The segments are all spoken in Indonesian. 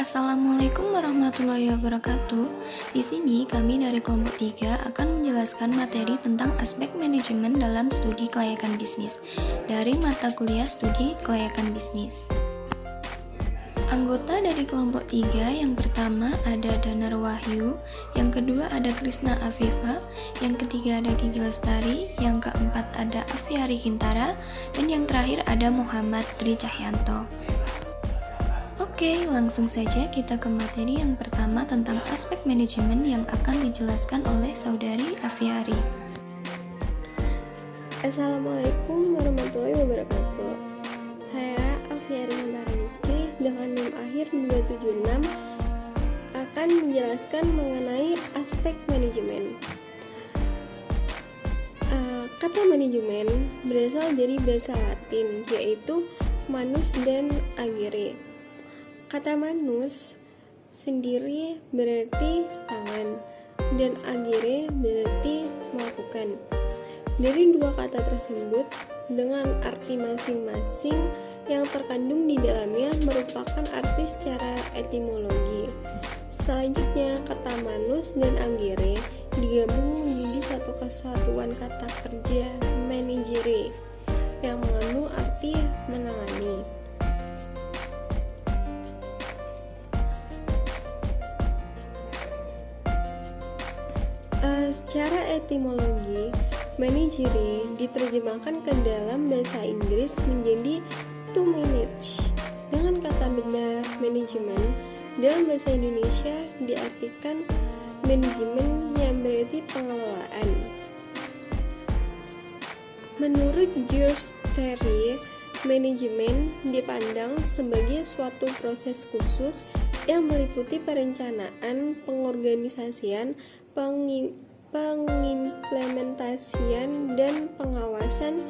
Assalamualaikum warahmatullahi wabarakatuh. Di sini kami dari kelompok 3 akan menjelaskan materi tentang aspek manajemen dalam studi kelayakan bisnis dari mata kuliah studi kelayakan bisnis. Anggota dari kelompok 3 yang pertama ada Danar Wahyu, yang kedua ada Krisna Afifa, yang ketiga ada Kiki Lestari, yang keempat ada Afiari Kintara, dan yang terakhir ada Muhammad Tri Cahyanto. Oke, langsung saja kita ke materi yang pertama tentang aspek manajemen yang akan dijelaskan oleh Saudari Afiari. Assalamualaikum warahmatullahi wabarakatuh. Saya Afiari Kintara Rizky dengan NIM akhir 276 akan menjelaskan mengenai aspek manajemen. Kata manajemen berasal dari bahasa Latin, yaitu manus dan agere. Kata manus sendiri berarti tangan dan agere berarti melakukan. Dari dua kata tersebut dengan arti masing-masing yang terkandung di dalamnya merupakan arti secara etimologi. Selanjutnya kata manus dan agere digabung menjadi satu kesatuan kata kerja managere yang mengandung arti menangani. Secara etimologi, managere diterjemahkan ke dalam bahasa Inggris menjadi to manage. Dengan kata benar manajemen, dalam bahasa Indonesia diartikan manajemen yang berarti pengelolaan. Menurut George Terry, manajemen dipandang sebagai suatu proses khusus yang meliputi perencanaan, pengorganisasian, pengimplementasian, dan pengawasan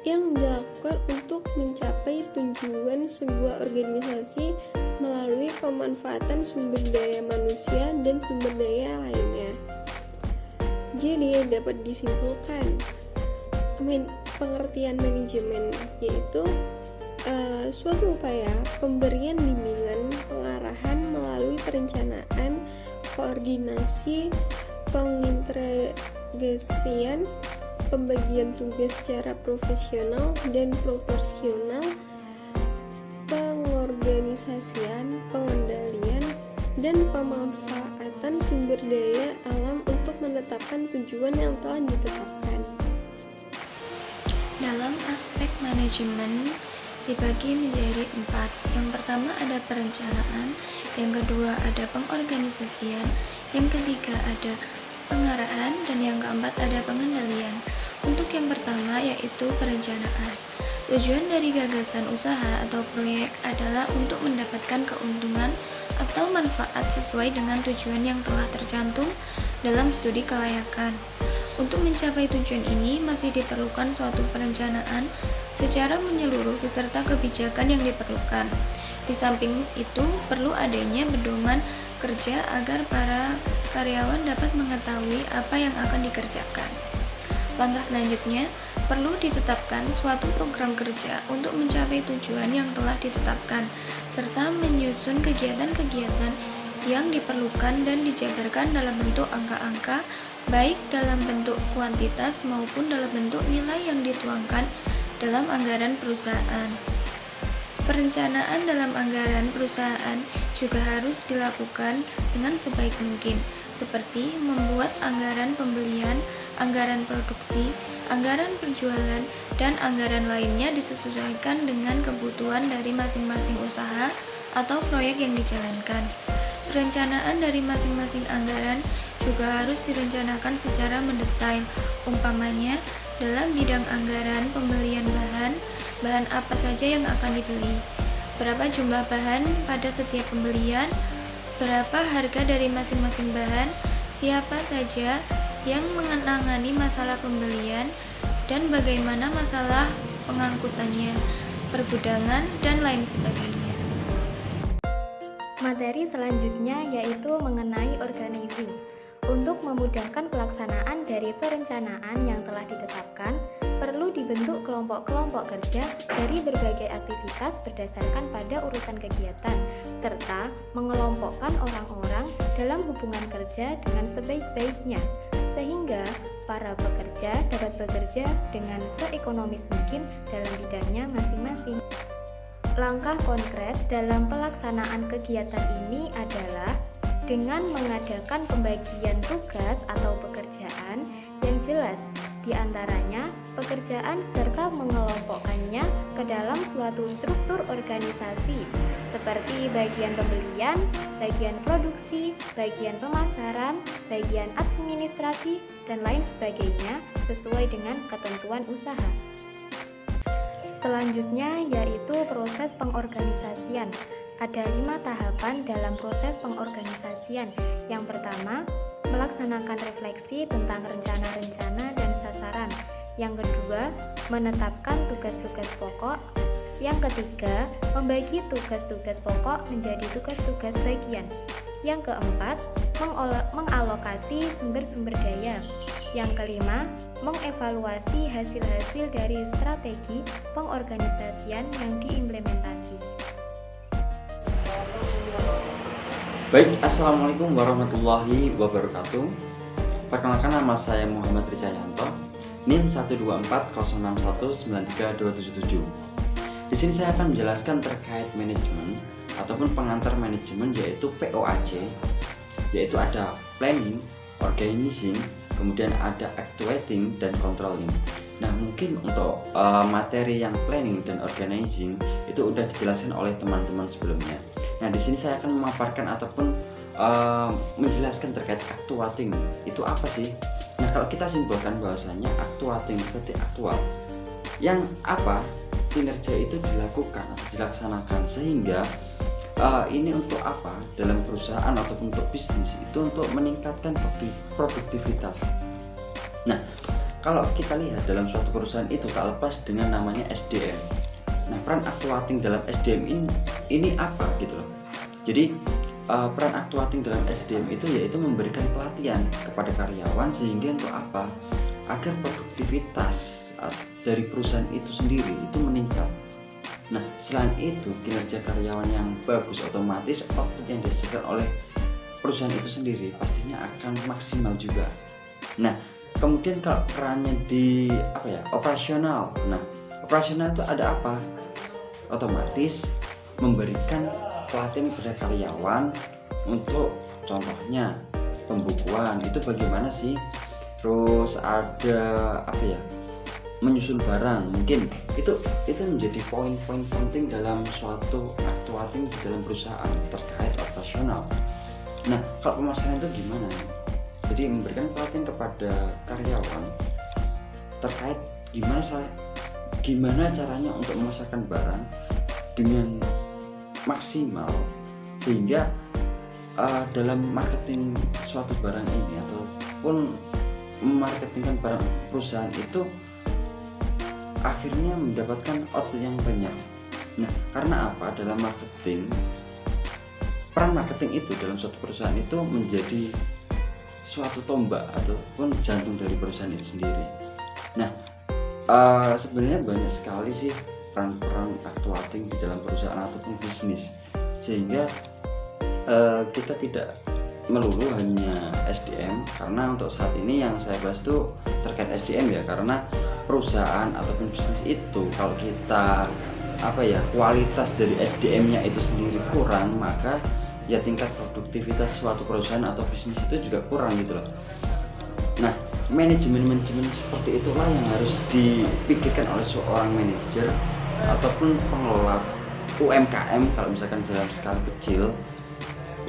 yang dilakukan untuk mencapai tujuan sebuah organisasi melalui pemanfaatan sumber daya manusia dan sumber daya lainnya. Jadi dapat disimpulkan pengertian manajemen yaitu suatu upaya pemberian bimbingan pengarahan melalui perencanaan, koordinasi, pengintegrasian, pembagian tugas secara profesional dan proporsional, pengorganisasian, pengendalian, dan pemanfaatan sumber daya alam untuk menetapkan tujuan yang telah ditetapkan. Dalam aspek manajemen dibagi menjadi 4. Yang pertama ada perencanaan, yang kedua ada pengorganisasian, yang ketiga ada pengarahan, dan yang keempat ada pengendalian. Untuk yang pertama yaitu perencanaan. Tujuan dari gagasan usaha atau proyek adalah untuk mendapatkan keuntungan atau manfaat sesuai dengan tujuan yang telah tercantum dalam studi kelayakan. Untuk mencapai tujuan ini masih diperlukan suatu perencanaan secara menyeluruh beserta kebijakan yang diperlukan. Di samping itu perlu adanya pedoman kerja agar para karyawan dapat mengetahui apa yang akan dikerjakan. Langkah selanjutnya, perlu ditetapkan suatu program kerja untuk mencapai tujuan yang telah ditetapkan, serta menyusun kegiatan-kegiatan yang diperlukan dan dijabarkan dalam bentuk angka-angka, baik dalam bentuk kuantitas maupun dalam bentuk nilai yang dituangkan dalam anggaran perusahaan. Perencanaan dalam anggaran perusahaan juga harus dilakukan dengan sebaik mungkin, seperti membuat anggaran pembelian, anggaran produksi, anggaran penjualan, dan anggaran lainnya disesuaikan dengan kebutuhan dari masing-masing usaha atau proyek yang dijalankan. Perencanaan dari masing-masing anggaran juga harus direncanakan secara mendetail, umpamanya dalam bidang anggaran pembelian bahan apa saja yang akan dibeli, berapa jumlah bahan pada setiap pembelian, berapa harga dari masing-masing bahan, siapa saja yang menangani masalah pembelian, dan bagaimana masalah pengangkutannya, pergudangan, dan lain sebagainya. Materi selanjutnya yaitu mengenai organizing. Untuk memudahkan pelaksanaan dari perencanaan yang telah ditetapkan, perlu dibentuk kelompok-kelompok kerja dari berbagai aktivitas berdasarkan pada urutan kegiatan, serta mengelompokkan orang-orang dalam hubungan kerja dengan sebaik-baiknya, sehingga para pekerja dapat bekerja dengan seekonomis mungkin dalam bidangnya masing-masing. Langkah konkret dalam pelaksanaan kegiatan ini adalah dengan mengadakan pembagian tugas atau pekerjaan yang jelas, di antaranya pekerjaan serta mengelompokkannya ke dalam suatu struktur organisasi seperti bagian pembelian, bagian produksi, bagian pemasaran, bagian administrasi, dan lain sebagainya sesuai dengan ketentuan usaha. Selanjutnya yaitu proses pengorganisasian. Ada 5 tahapan dalam proses pengorganisasian. Yang pertama, melaksanakan refleksi tentang rencana-rencana dan sasaran. Yang kedua, menetapkan tugas-tugas pokok. Yang ketiga, membagi tugas-tugas pokok menjadi tugas-tugas bagian. Yang keempat, mengalokasi sumber-sumber daya. Yang kelima, mengevaluasi hasil-hasil dari strategi pengorganisasian yang diimplementasi. Baik, Assalamualaikum warahmatullahi wabarakatuh. Perkenalkan, nama saya Muhammad Ricayanto, NIM 12406193277. Di sini saya akan menjelaskan terkait manajemen ataupun pengantar manajemen, yaitu POAC, yaitu ada planning, organizing, kemudian ada actuating dan controlling. Nah, mungkin untuk materi yang planning dan organizing itu udah dijelaskan oleh teman-teman sebelumnya. Nah, di sini saya akan memaparkan ataupun menjelaskan terkait actuating. Itu apa sih? Nah, kalau kita simpulkan bahwasanya actuating berarti aktual. Yang apa? Kinerja itu dilakukan atau dilaksanakan, sehingga ini untuk apa? Dalam perusahaan ataupun untuk bisnis itu untuk meningkatkan produktivitas. Nah, kalau kita lihat dalam suatu perusahaan itu tak lepas dengan namanya SDM. Nah, peran actuating dalam SDM ini apa gitu loh. Jadi peran actuating dalam SDM itu yaitu memberikan pelatihan kepada karyawan, sehingga untuk apa? Agar produktivitas dari perusahaan itu sendiri itu meningkat. Nah, selain itu kinerja karyawan yang bagus, otomatis output yang dihasilkan oleh perusahaan itu sendiri pastinya akan maksimal juga. Nah, kemudian kalau perannya di operasional. Nah, operasional itu ada apa? Otomatis memberikan pelatihan kepada karyawan untuk contohnya pembukuan itu bagaimana sih, terus ada menyusun barang, mungkin itu menjadi poin-poin penting dalam suatu actuating di dalam perusahaan terkait operasional. Nah, kalau pemasaran itu gimana? Jadi memberikan pelatihan kepada karyawan terkait gimana caranya untuk memasarkan barang dengan maksimal, sehingga dalam marketing suatu barang ini ataupun memarketingkan barang perusahaan itu akhirnya mendapatkan output yang banyak. Nah, karena apa? Dalam marketing, peran marketing itu dalam suatu perusahaan itu menjadi suatu tombak ataupun jantung dari perusahaan itu sendiri. Nah, sebenarnya banyak sekali sih peran-peran actuating di dalam perusahaan ataupun bisnis, sehingga kita tidak melulu hanya SDM, karena untuk saat ini yang saya bahas itu terkait SDM ya, karena perusahaan ataupun bisnis itu kalau kita kualitas dari SDM-nya itu sendiri kurang, maka ya tingkat produktivitas suatu perusahaan atau bisnis itu juga kurang gitu loh. Nah, manajemen seperti itulah yang harus dipikirkan oleh seorang manajer ataupun pengelola UMKM. Kalau misalkan dalam skala kecil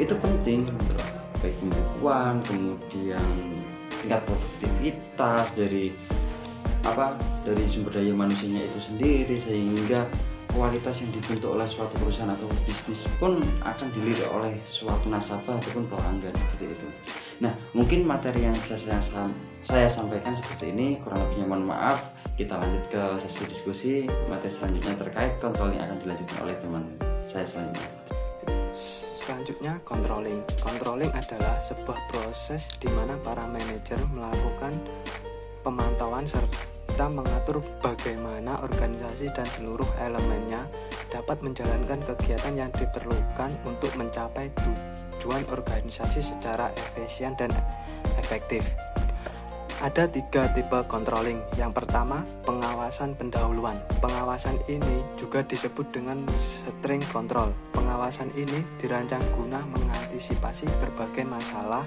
itu penting gitu loh, baik pembukuan, kemudian tingkat produktivitas dari sumber daya manusianya itu sendiri, sehingga kualitas yang dibentuk oleh suatu perusahaan atau bisnis pun akan dilirik oleh suatu nasabah ataupun pelanggan seperti itu. Nah, mungkin materi yang saya sampaikan seperti ini, kurang lebihnya mohon maaf. Kita lanjut ke sesi diskusi materi selanjutnya terkait kontrol yang akan dilanjutkan oleh teman saya selanjutnya. Selanjutnya, controlling. Controlling adalah sebuah proses di mana para manajer melakukan pemantauan serta mengatur bagaimana organisasi dan seluruh elemennya dapat menjalankan kegiatan yang diperlukan untuk mencapai tujuan organisasi secara efisien dan efektif. Ada 3 tipe controlling. Yang pertama, pengawasan pendahuluan. Pengawasan ini juga disebut dengan string control. Pengawasan ini dirancang guna mengantisipasi berbagai masalah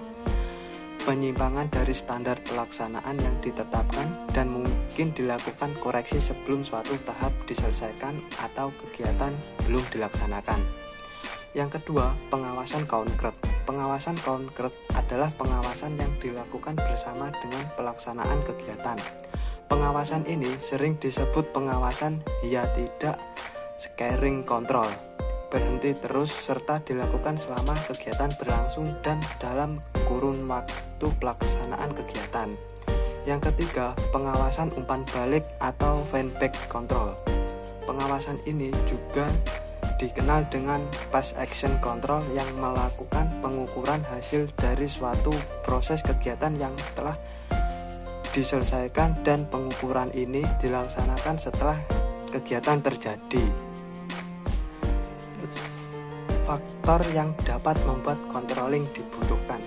penyimpangan dari standar pelaksanaan yang ditetapkan dan mungkin dilakukan koreksi sebelum suatu tahap diselesaikan atau kegiatan belum dilaksanakan. Yang kedua, pengawasan konkret. Pengawasan konkret adalah pengawasan yang dilakukan bersama dengan pelaksanaan kegiatan. Pengawasan ini sering disebut pengawasan ya tidak scaring control, berhenti terus serta dilakukan selama kegiatan berlangsung dan dalam kurun waktu pelaksanaan kegiatan. Yang ketiga, pengawasan umpan balik atau feedback control. Pengawasan ini juga dikenal dengan past action control yang melakukan pengukuran hasil dari suatu proses kegiatan yang telah diselesaikan dan pengukuran ini dilaksanakan setelah kegiatan terjadi. Faktor yang dapat membuat controlling dibutuhkan.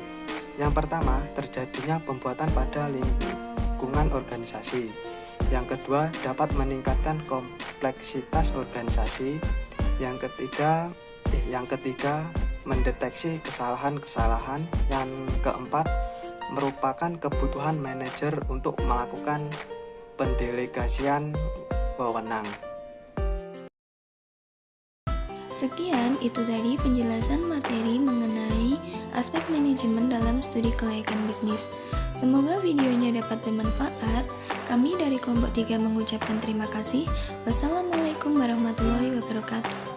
Yang pertama, terjadinya pembuatan pada lingkungan organisasi. Yang kedua, dapat meningkatkan kompleksitas organisasi. Yang ketiga, mendeteksi kesalahan-kesalahan. Yang keempat, merupakan kebutuhan manajer untuk melakukan pendelegasian wewenang. Sekian itu tadi penjelasan materi mengenai aspek manajemen dalam studi kelayakan bisnis. Semoga videonya dapat bermanfaat. Kami dari kelompok 3 mengucapkan terima kasih. Wassalamualaikum warahmatullahi wabarakatuh.